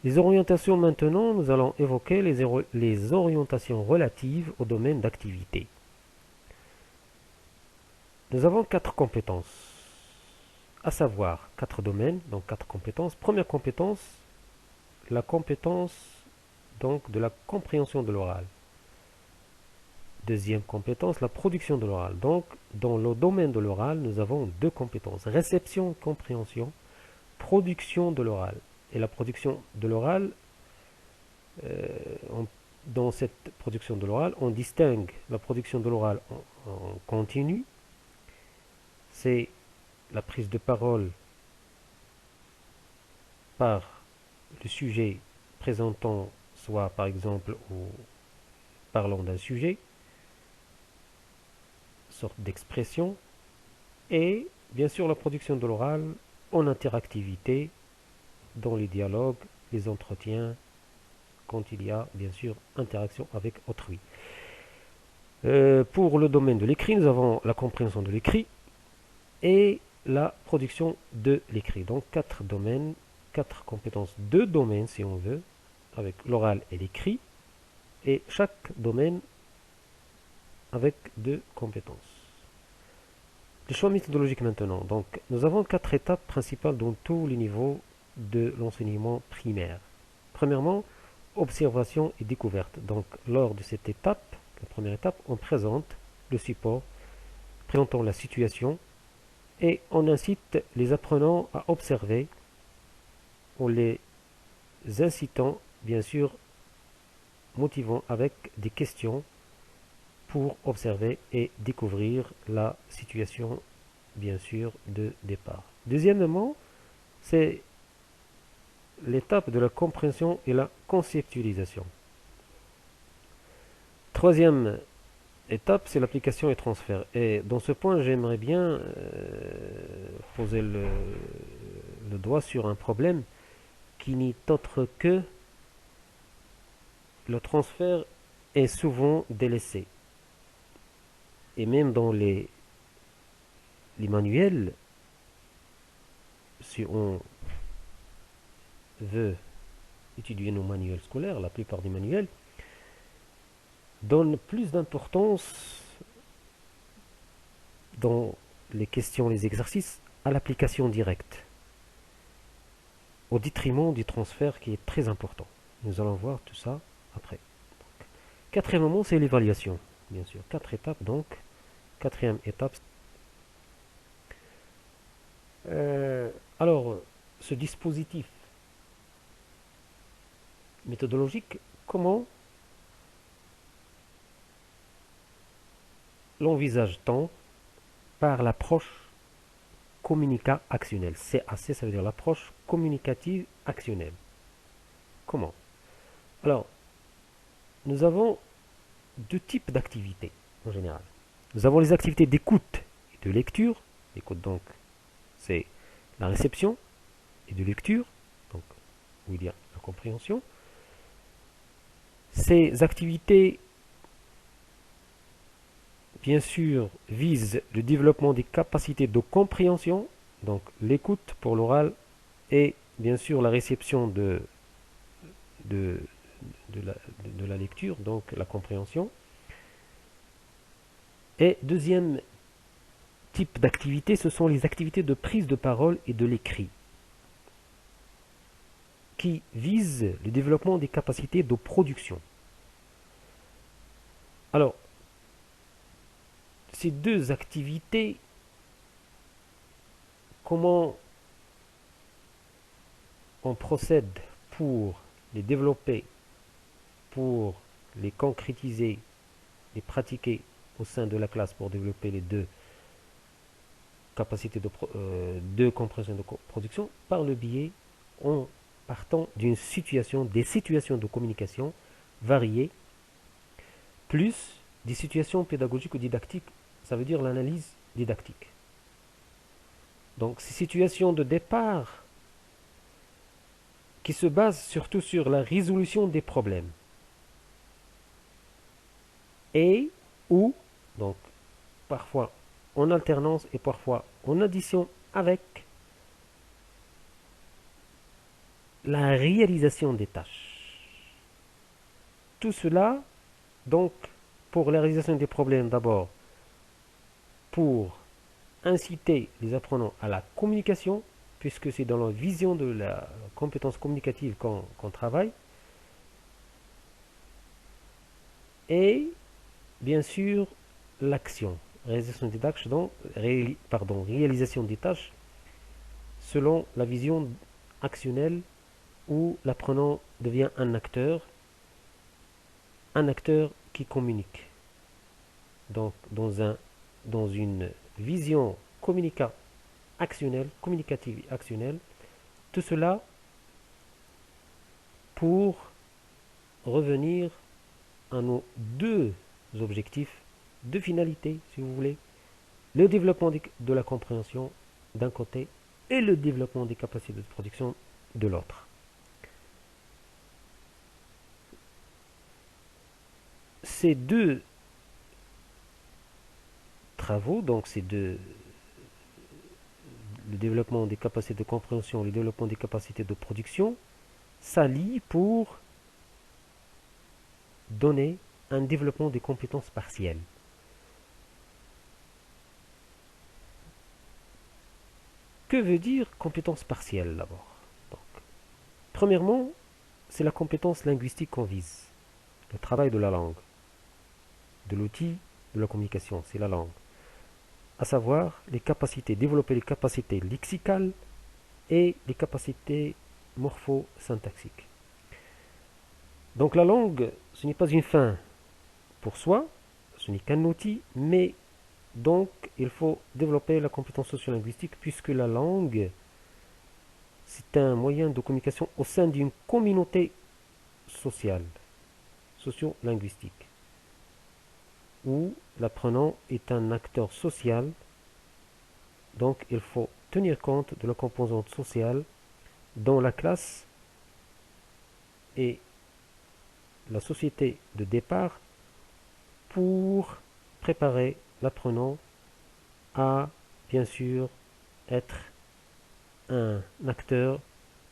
Les orientations maintenant, nous allons évoquer les orientations relatives au domaine d'activité. Nous avons quatre compétences, à savoir quatre domaines, donc quatre compétences. Première compétence, la compétence donc de la compréhension de l'oral. Deuxième compétence, la production de l'oral. Donc, dans le domaine de l'oral, nous avons deux compétences, réception, compréhension, production de l'oral. Et la production de l'oral, euh, dans cette production de l'oral, on distingue la production de l'oral en continu, c'est la prise de parole par le sujet présentant, soit par exemple, ou parlant d'un sujet, sorte d'expression, et bien sûr la production de l'oral en interactivité dans les dialogues, les entretiens, quand il y a bien sûr interaction avec autrui. Pour le domaine de l'écrit, nous avons la compréhension de l'écrit et la production de l'écrit. Donc quatre domaines, quatre compétences, deux domaines si on veut, avec l'oral et l'écrit, et chaque domaine avec deux compétences. Les choix méthodologiques maintenant. Donc nous avons quatre étapes principales dans tous les niveaux de l'enseignement primaire. Premièrement, observation et découverte. Donc lors de cette étape, la première étape, on présente le support, présentant la situation, et on incite les apprenants à observer en les incitant, bien sûr, motivant avec des questions pour observer et découvrir la situation, bien sûr, de départ. Deuxièmement, c'est l'étape de la compréhension et la conceptualisation. Troisième étape, c'est l'application et transfert. Et dans ce point, j'aimerais bien poser le doigt sur un problème qui n'est autre que le transfert est souvent délaissé. Et même dans les manuels, si on veut étudier nos manuels scolaires, la plupart des manuels donnent plus d'importance dans les questions, les exercices, à l'application directe, au détriment du transfert qui est très important. Nous allons voir tout ça après. Quatrième moment, c'est l'évaluation, bien sûr. Quatre étapes donc. Quatrième étape. Alors, ce dispositif méthodologique, comment l'envisage-t-on par l'approche communica-actionnelle? CAC, ça veut dire l'approche communicative actionnelle. Comment? Alors, nous avons deux types d'activités en général. Nous avons les activités d'écoute et de lecture. L'écoute donc, c'est la réception et de lecture, donc où il y a la compréhension. Ces activités, bien sûr, visent le développement des capacités de compréhension, donc l'écoute pour l'oral et bien sûr la réception de, de la lecture, donc la compréhension. Et deuxième type d'activité, ce sont les activités de prise de parole et de l'écrit, qui visent le développement des capacités de production. Alors, ces deux activités, comment on procède pour les développer, pour les concrétiser, les pratiquer au sein de la classe pour développer les deux capacités de compréhension et de production, par le biais, en partant d'une situation, des situations de communication variées, plus des situations pédagogiques ou didactiques, ça veut dire l'analyse didactique. Donc ces situations de départ qui se basent surtout sur la résolution des problèmes et ou, donc parfois en alternance et parfois en addition avec la réalisation des tâches. Tout cela, donc, pour la réalisation des problèmes d'abord, pour inciter les apprenants à la communication, puisque c'est dans la vision de la compétence communicative qu'on travaille, et bien sûr l'action, réalisation des tâches, réalisation des tâches selon la vision actionnelle où l'apprenant devient un acteur qui communique. Donc dans une vision communicative et actionnelle, tout cela pour revenir à nos deux objectifs, deux finalités, si vous voulez, le développement de la compréhension d'un côté et le développement des capacités de production de l'autre. Ces deux travaux, donc le développement des capacités de compréhension, le développement des capacités de production, s'allient pour donner un développement des compétences partielles. Que veut dire compétence partielle d'abord? Premièrement, c'est la compétence linguistique qu'on vise, le travail de la langue, de l'outil de la communication, c'est la langue. À savoir développer les capacités lexicales et les capacités morpho-syntaxiques. Donc la langue, ce n'est pas une fin pour soi, ce n'est qu'un outil, mais donc il faut développer la compétence sociolinguistique puisque la langue, c'est un moyen de communication au sein d'une communauté sociale, socio-linguistique, où l'apprenant est un acteur social, donc il faut tenir compte de la composante sociale dans la classe et la société de départ pour préparer l'apprenant à, bien sûr, être un acteur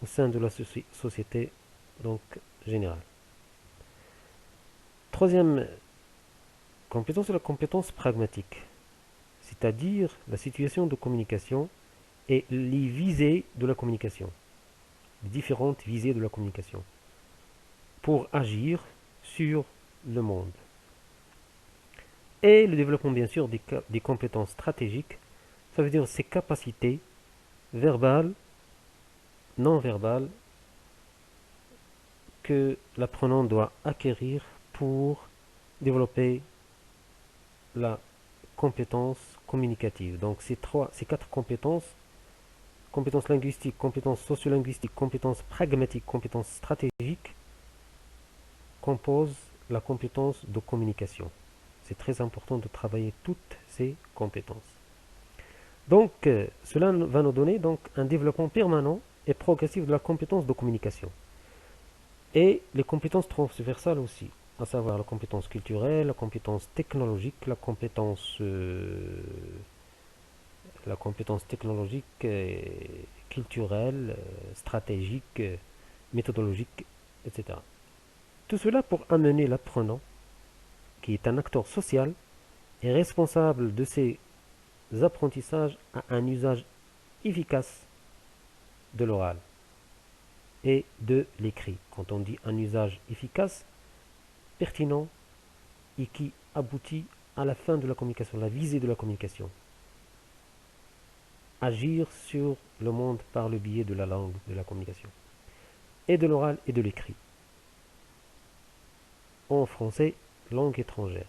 au sein de la société donc générale. Troisième compétence, c'est la compétence pragmatique, c'est-à-dire la situation de communication et les visées de la communication, les différentes visées de la communication, pour agir sur le monde. Et le développement bien sûr des compétences stratégiques, ça veut dire ses capacités verbales, non verbales, que l'apprenant doit acquérir pour développer la compétence communicative. Donc ces quatre compétences, compétences linguistiques, compétences sociolinguistiques, compétences pragmatiques, compétences stratégiques, composent la compétence de communication. C'est très important de travailler toutes ces compétences. Donc cela va nous donner donc un développement permanent et progressif de la compétence de communication. Et les compétences transversales aussi, à savoir la compétence culturelle, la compétence technologique, la compétence technologique, culturelle, stratégique, méthodologique, etc. Tout cela pour amener l'apprenant, qui est un acteur social, et responsable de ses apprentissages à un usage efficace de l'oral et de l'écrit. Quand on dit un usage efficace, pertinent et qui aboutit à la fin de la communication, la visée de la communication. Agir sur le monde par le biais de la langue, de la communication. Et de l'oral et de l'écrit. En français, langue étrangère.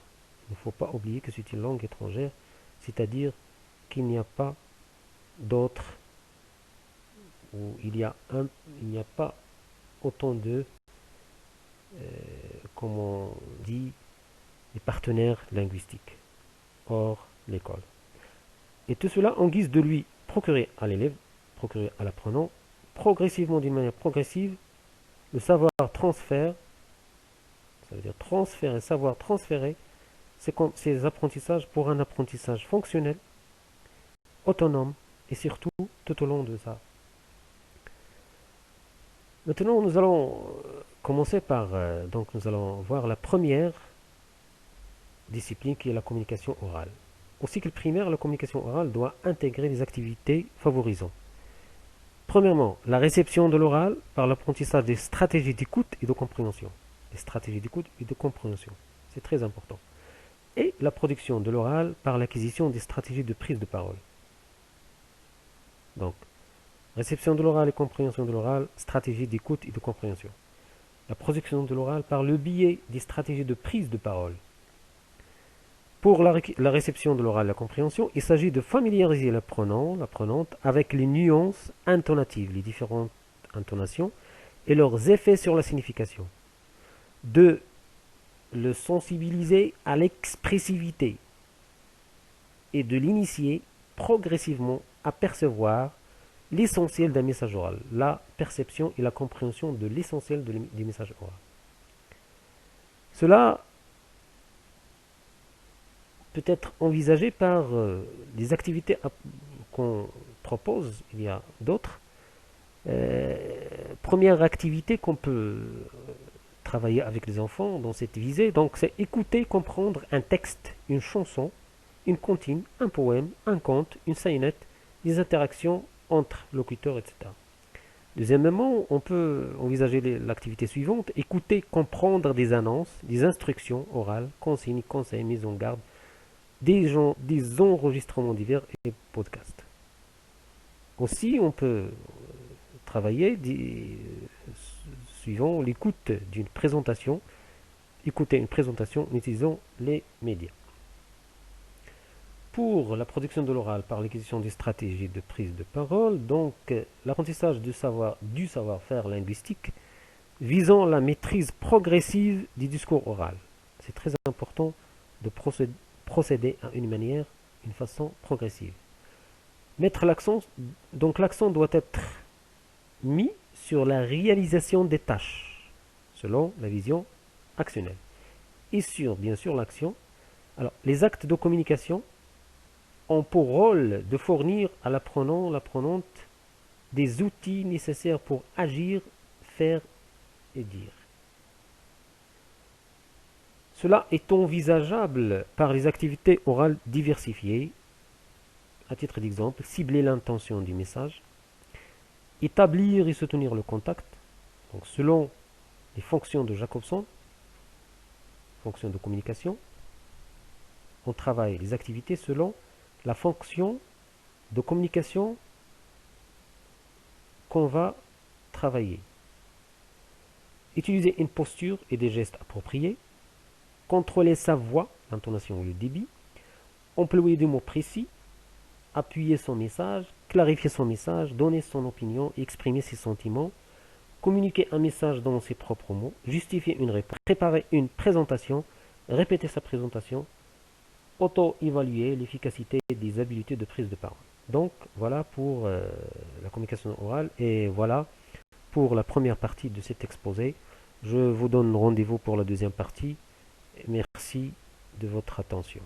Il ne faut pas oublier que c'est une langue étrangère, c'est-à-dire qu'il n'y a pas d'autres, ou il n'y a pas autant de, comme on dit, des partenaires linguistiques hors l'école. Et tout cela en guise de lui procurer à l'élève, procurer à l'apprenant, progressivement, d'une manière progressive, le savoir transfert, ça veut dire transférer, savoir transférer ces apprentissages pour un apprentissage fonctionnel, autonome et surtout tout au long de Maintenant, nous allons commencer par, donc nous allons voir la première discipline qui est la communication orale. Au cycle primaire, la communication orale doit intégrer des activités favorisant. Premièrement, la réception de l'oral par l'apprentissage des stratégies d'écoute et de compréhension. Les stratégies d'écoute et de compréhension, c'est très important. Et la production de l'oral par l'acquisition des stratégies de prise de parole. Donc, réception de l'oral et compréhension de l'oral, stratégie d'écoute et de compréhension. La production de l'oral par le biais des stratégies de prise de parole. Pour la réception de l'oral et la compréhension, il s'agit de familiariser l'apprenant, l'apprenante avec les nuances intonatives, les différentes intonations et leurs effets sur la signification. De le sensibiliser à l'expressivité et de l'initier progressivement à percevoir l'essentiel d'un message oral, la perception et la compréhension de l'essentiel du message oral. Cela peut être envisagé par les activités qu'on propose. Il y a d'autres. Première activité qu'on peut travailler avec les enfants dans cette visée, donc c'est écouter, comprendre un texte, une chanson, une comptine, un poème, un conte, une scénette, des interactions entre locuteurs, etc. Deuxièmement, on peut envisager l'activité suivante, écouter, comprendre des annonces, des instructions orales, consignes, conseils, mises en garde, des enregistrements divers et podcasts. Aussi, on peut travailler suivant l'écoute d'une présentation, écouter une présentation en utilisant les médias. Pour la production de l'oral par l'acquisition des stratégies de prise de parole, donc l'apprentissage du savoir-faire linguistique visant la maîtrise progressive du discours oral. C'est très important de procéder à une façon progressive. L'accent doit être mis sur la réalisation des tâches, selon la vision actionnelle, et sur, bien sûr, l'action. Alors, les actes de communication ont pour rôle de fournir à l'apprenant, l'apprenante, des outils nécessaires pour agir, faire et dire. Cela est envisageable par les activités orales diversifiées. À titre d'exemple, cibler l'intention du message, établir et soutenir le contact, donc selon les fonctions de Jacobson, fonctions de communication. On travaille les activités selon la fonction de communication qu'on va travailler. Utiliser une posture et des gestes appropriés, contrôler sa voix, l'intonation ou le débit, employer des mots précis, appuyer son message, clarifier son message, donner son opinion, exprimer ses sentiments, communiquer un message dans ses propres mots, justifier une réponse, préparer une présentation, répéter sa présentation, auto-évaluer l'efficacité des habiletés de prise de parole. Donc voilà pour la communication orale et voilà pour la première partie de cet exposé. Je vous donne rendez-vous pour la deuxième partie. Merci de votre attention.